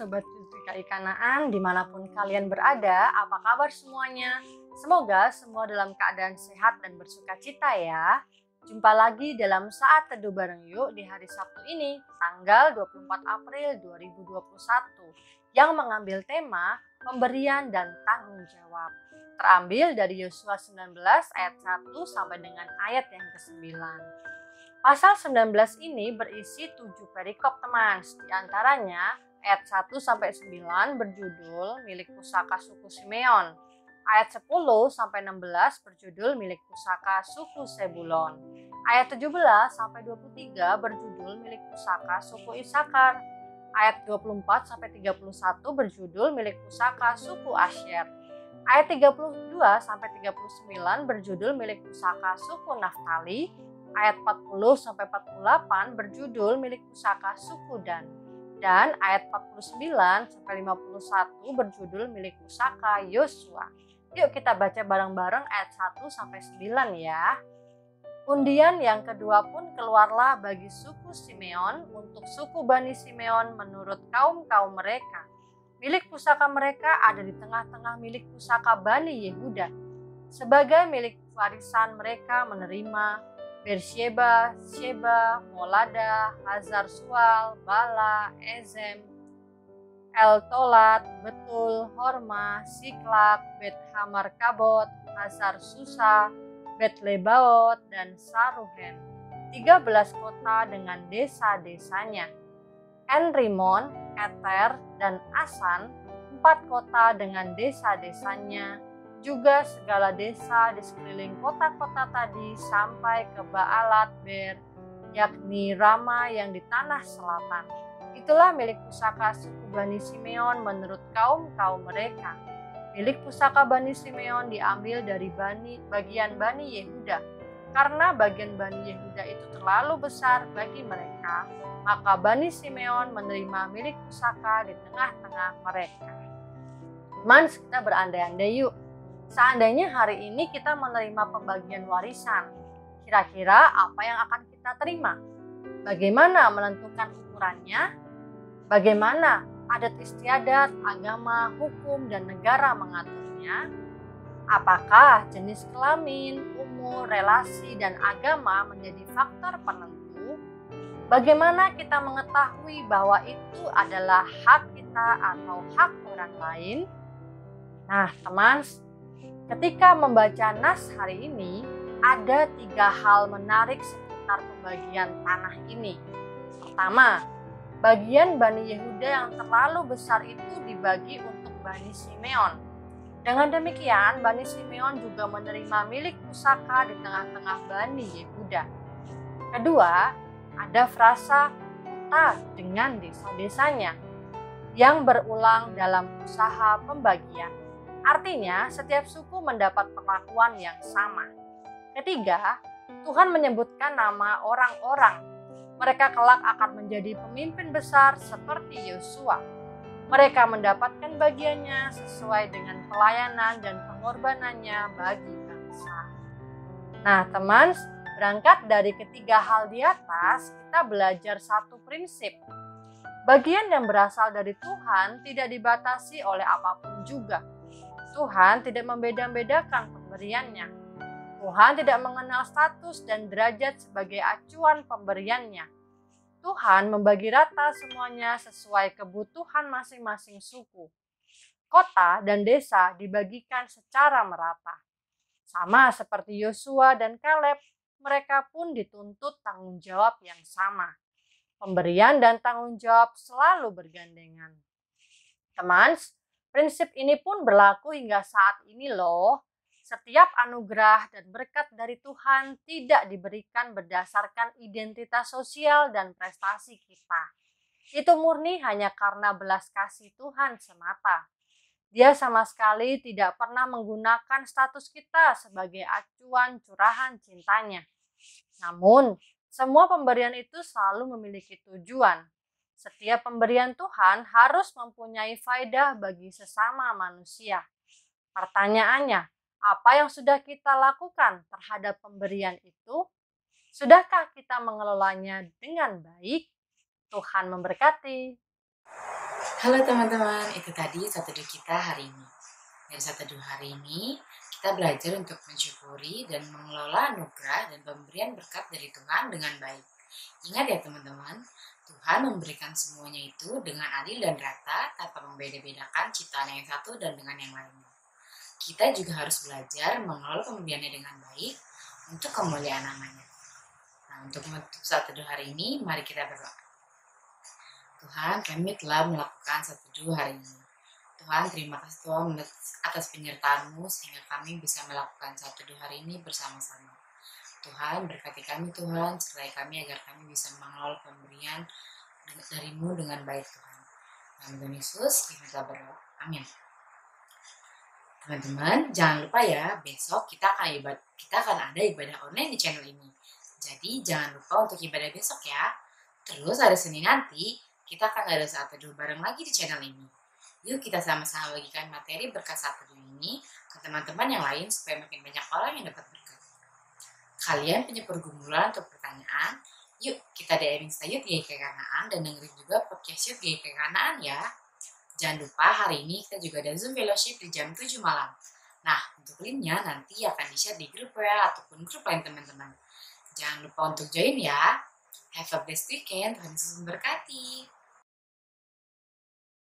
Sobat GKI Kanaan dimanapun kalian berada, apa kabar semuanya? Semoga semua dalam keadaan sehat dan bersuka cita ya. Jumpa lagi dalam Saat Teduh Bareng Yuk di hari Sabtu ini, tanggal 24 April 2021, yang mengambil tema pemberian dan tanggung jawab. Terambil dari Yosua 19 ayat 1 sampai dengan ayat yang ke-9. Pasal 19 ini berisi 7 perikop teman, di antaranya ayat 1 sampai 9 berjudul milik pusaka suku Simeon. Ayat 10 sampai 16 berjudul milik pusaka suku Sebulon. Ayat 17 sampai 23 berjudul milik pusaka suku Isakar. Ayat 24 sampai 31 berjudul milik pusaka suku Asyer. Ayat 32 sampai 39 berjudul milik pusaka suku Naftali. Ayat 40 sampai 48 berjudul milik pusaka suku Dan. Dan ayat 49 sampai 51 berjudul milik pusaka Yosua. Yuk kita baca bareng-bareng ayat 1 sampai 9 ya. Undian yang kedua pun keluarlah bagi suku Simeon untuk suku Bani Simeon menurut kaum-kaum mereka. Milik pusaka mereka ada di tengah-tengah milik pusaka Bani Yehuda. Sebagai milik warisan mereka menerima Beersheba, Sheba, Molada, Hazar Sual, Bala, Ezem, El-Tolat, Betul, Horma, Siklak, Bet Hamar Kabot, Hazar Susa, Bet Lebaot, dan Saruhen. 13 kota dengan desa-desanya. Enrimon, Eter, dan Asan, 4 kota dengan desa-desanya. Juga segala desa di sekeliling kota-kota tadi sampai ke Baalat Ber, yakni Rama yang di tanah selatan. Itulah milik pusaka suku Bani Simeon menurut kaum-kaum mereka. Milik pusaka Bani Simeon diambil dari bagian Bani Yehuda. Karena bagian Bani Yehuda itu terlalu besar bagi mereka, maka Bani Simeon menerima milik pusaka di tengah-tengah mereka. Teman, kita berandai-andai yuk. Seandainya hari ini kita menerima pembagian warisan, kira-kira apa yang akan kita terima? Bagaimana menentukan ukurannya? Bagaimana adat istiadat, agama, hukum, dan negara mengaturnya? Apakah jenis kelamin, umur, relasi, dan agama menjadi faktor penentu? Bagaimana kita mengetahui bahwa itu adalah hak kita atau hak orang lain? Nah, teman, ketika membaca nas hari ini, ada 3 hal menarik seputar pembagian tanah ini. Pertama, bagian Bani Yehuda yang terlalu besar itu dibagi untuk Bani Simeon. Dengan demikian, Bani Simeon juga menerima milik pusaka di tengah-tengah Bani Yehuda. Kedua, ada frasa kota dengan desa-desanya yang berulang dalam usaha pembagian. Artinya, setiap suku mendapat perlakuan yang sama. Ketiga, Tuhan menyebutkan nama orang-orang. Mereka kelak akan menjadi pemimpin besar seperti Yosua. Mereka mendapatkan bagiannya sesuai dengan pelayanan dan pengorbanannya bagi bangsa. Nah, teman, berangkat dari ketiga hal di atas, kita belajar satu prinsip. Bagian yang berasal dari Tuhan tidak dibatasi oleh apapun juga. Tuhan tidak membeda-bedakan pemberiannya. Tuhan tidak mengenal status dan derajat sebagai acuan pemberiannya. Tuhan membagi rata semuanya sesuai kebutuhan masing-masing suku. Kota dan desa dibagikan secara merata. Sama seperti Yosua dan Kaleb, mereka pun dituntut tanggung jawab yang sama. Pemberian dan tanggung jawab selalu bergandengan. Teman, prinsip ini pun berlaku hingga saat ini loh. Setiap anugerah dan berkat dari Tuhan tidak diberikan berdasarkan identitas sosial dan prestasi kita. Itu murni hanya karena belas kasih Tuhan semata. Dia sama sekali tidak pernah menggunakan status kita sebagai acuan curahan cintanya. Namun, semua pemberian itu selalu memiliki tujuan. Setiap pemberian Tuhan harus mempunyai faedah bagi sesama manusia. Pertanyaannya, apa yang sudah kita lakukan terhadap pemberian itu? Sudahkah kita mengelolanya dengan baik? Tuhan memberkati. Halo teman-teman, itu tadi satu teduh kita hari ini. Dari satu teduh hari ini, kita belajar untuk mensyukuri dan mengelola anugerah dan pemberian berkat dari Tuhan dengan baik. Ingat ya teman-teman, Tuhan memberikan semuanya itu dengan adil dan rata tanpa membeda-bedakan ciptaan yang satu dan dengan yang lainnya. Kita juga harus belajar mengelola pemberiannya dengan baik untuk kemuliaan namanya. Nah, untuk menutup satu teduh hari ini, mari kita berdoa. Tuhan, kami telah melakukan satu teduh hari ini. Tuhan, terima kasih Tuhan atas penyertaan-Mu sehingga kami bisa melakukan satu teduh hari ini bersama-sama. Tuhan, berkati kami Tuhan, sertai kami agar kami bisa mengelola pemberian dari-Mu dengan baik Tuhan. Dalam Tuhan Yesus, kita berdoa. Amin. Teman-teman, jangan lupa ya, besok kita akan ada ibadah online di channel ini. Jadi jangan lupa untuk ibadah besok ya. Terus hari Senin nanti, kita akan ada saat teduh bareng lagi di channel ini. Yuk kita sama-sama bagikan materi berkat saat teduh ini ke teman-teman yang lain supaya makin banyak orang yang dapat berkat. Kalian punya pergumulan atau pertanyaan? Yuk kita DM Sayut GIK Kanaan dan dengerin juga podcast Yud GIK Kanaan ya. Jangan lupa hari ini kita juga ada Zoom Fellowship di jam 7 malam. Nah, untuk linknya nanti akan di-share di grup WA ataupun grup lain teman-teman. Jangan lupa untuk join ya. Have a blessed weekend. Tuhan Yesus memberkati.